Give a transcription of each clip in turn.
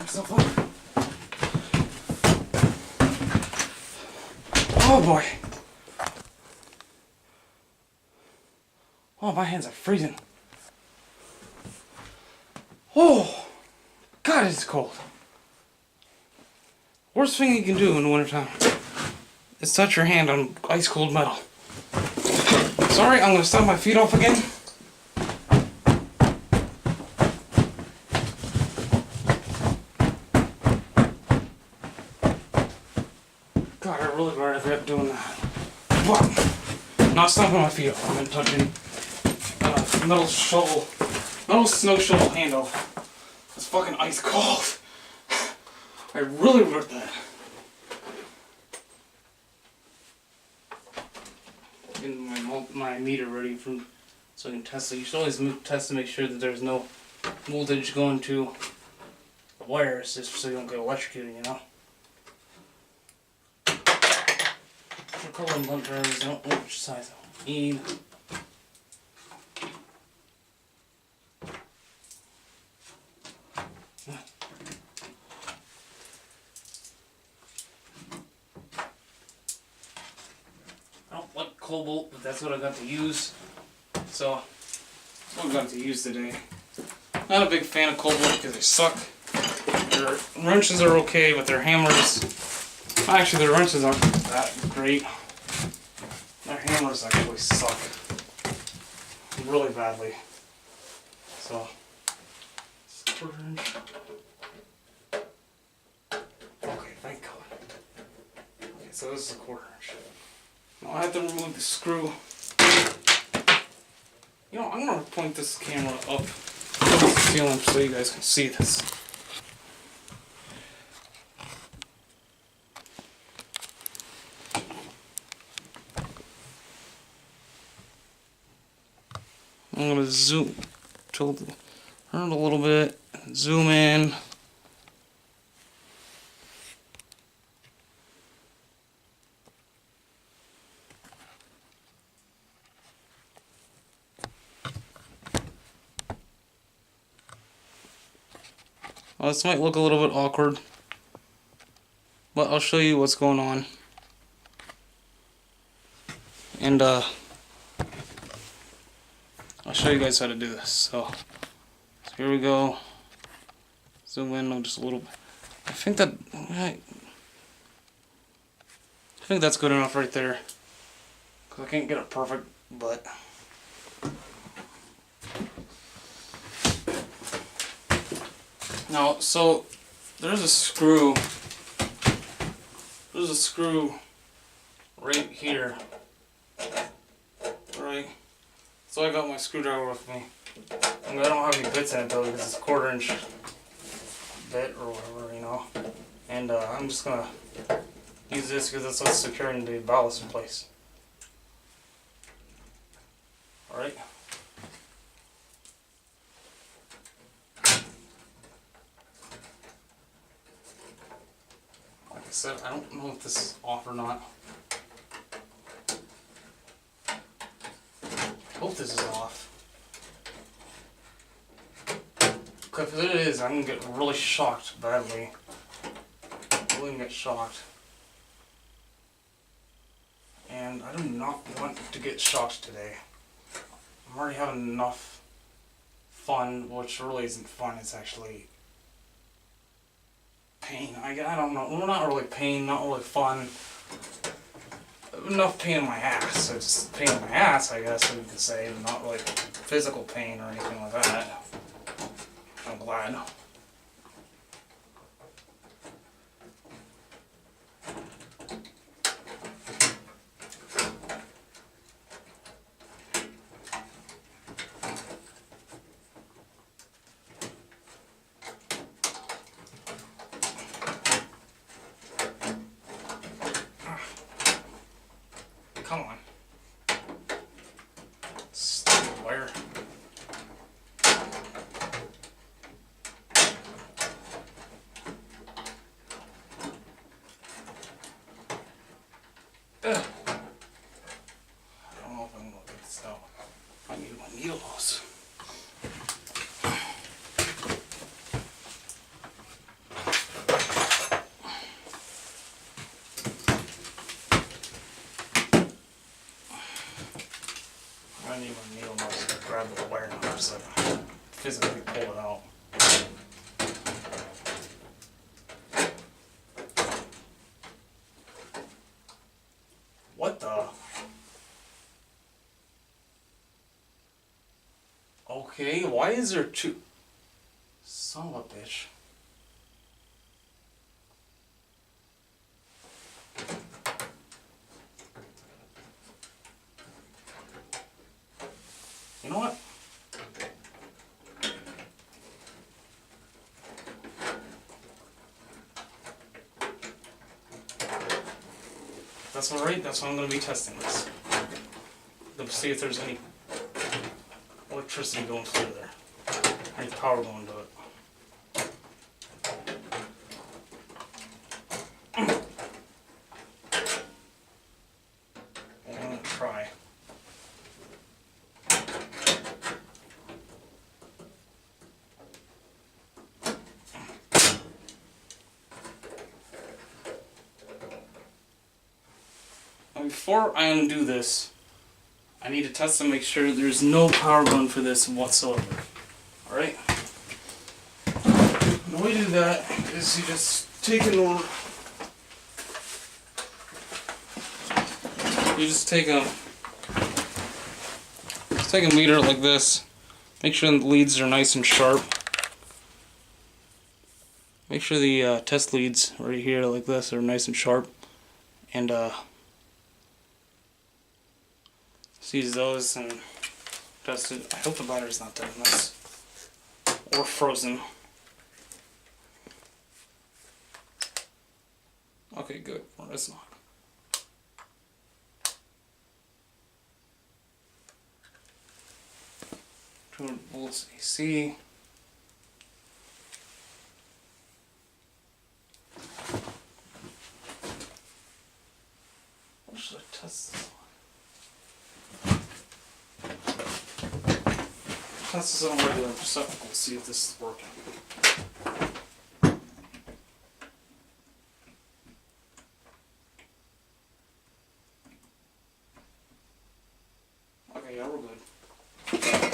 myself up. Oh boy. Oh, my hands are freezing. Oh, God, it's cold. Worst thing you can do in the wintertime is touch your hand on ice cold metal. Sorry, I'm gonna stop my feet off again. God, I really regret doing that. But, not stomping my feet off, I'm touching metal snow shovel handle. It's fucking ice cold. I really regret that. Getting my meter ready so I can test it. You should always test to make sure that there's no voltage going to the wires, just so you don't get electrocuted, you know? For color and blunt drivers, I don't know which size I need. I don't like cobalt, but that's what I got to use. So, that's what I got to use today. Not a big fan of cobalt because they suck. Their wrenches are okay, but their hammers... Actually, their wrenches aren't that great. Their hammers actually suck. Really badly. So, it's a quarter inch. Okay, thank God. Okay, so this is a quarter inch. Now I have to remove the screw. You know, I'm going to point this camera up to the ceiling so you guys can see this. I'm going to zoom, tilt it around a little bit, zoom in. Well, this might look a little bit awkward, but I'll show you what's going on. And I'll show you guys how to do this. So here we go. Zoom in just a little bit. I think that's good enough right there. Cause I can't get it perfect, but now, so there's a screw. There's a screw right here. Right. So I got my screwdriver with me. I don't have any bits in it though because it's a quarter inch bit or whatever, you know. And I'm just gonna use this because that's what's securing the ballast in place. Alright. Like I said, I don't know if this is off or not. I hope this is off. Because if it is, I'm gonna get really shocked badly. Really gonna get shocked. And I do not want to get shocked today. I'm already having enough fun, which really isn't fun, it's actually pain. I don't know, well, not really pain, not really fun. Enough pain in my ass. It's pain in my ass, I guess we could say, not really physical pain or anything like that. I'm glad. Come on. Stupid wire. just like physically pull it out. What the? Okay, why is there two? Son of a bitch. You know what? That's alright, that's why I'm going to be testing this. To see if there's any electricity going through there. Any power going to it. Well, I'm going to try. Now before I undo this, I need to test to make sure there's no power going for this whatsoever. Alright? The way to do that is you just take a meter like this. Make sure the leads are nice and sharp. Make sure the test leads right here like this are nice and sharp. And use those and test it. I hope the battery's not dead in this. Or frozen. Okay, good. Well, it's not. 200 volts AC. What should I test this on? Test this on a regular receptacle, see if this is working. Okay, yeah, we're good.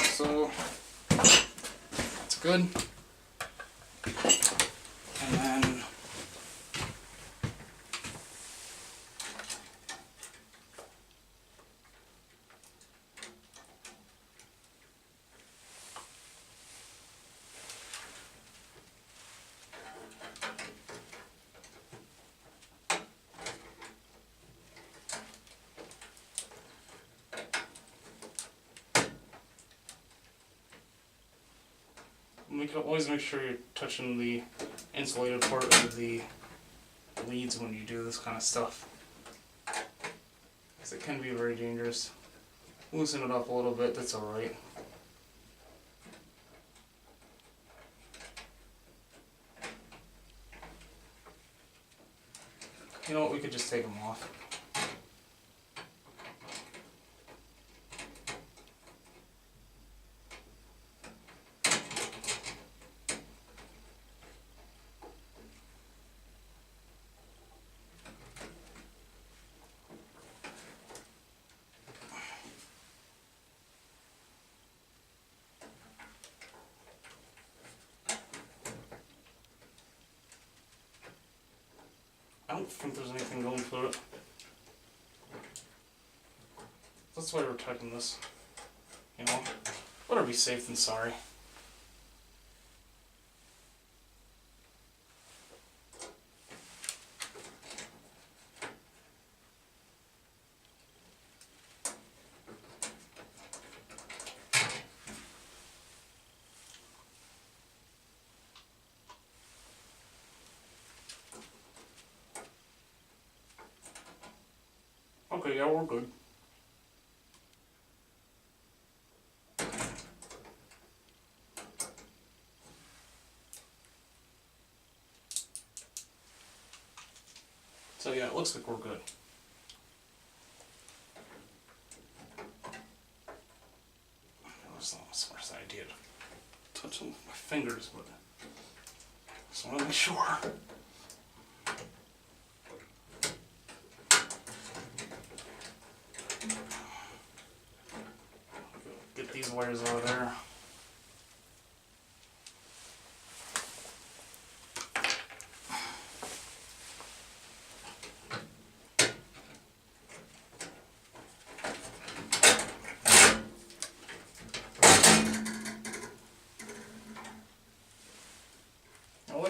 So, that's good. And then we can always make sure you're touching the insulated part of the leads when you do this kind of stuff, because it can be very dangerous. Loosen it up a little bit, that's alright. You know what, we could just take them off. I don't think there's anything going through it. That's why we're checking this. You know, better be safe than sorry. Okay, yeah, we're good. So yeah, it looks like we're good. That's not the smartest idea to touch them with my fingers, but I just want to be sure. Get these wires out of there.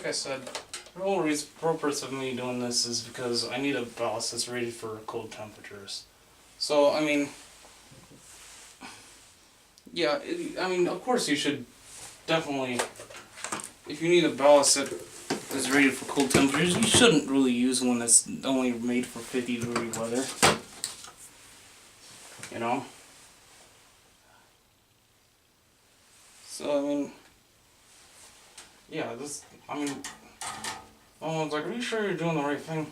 like I said, the whole purpose of me doing this is because I need a ballast that's rated for cold temperatures. So, I mean, yeah, I mean, of course you should definitely, if you need a ballast that is rated for cold temperatures, you shouldn't really use one that's only made for 50-degree weather. You know? So, I mean, yeah, I mean, I was like, are you sure you're doing the right thing?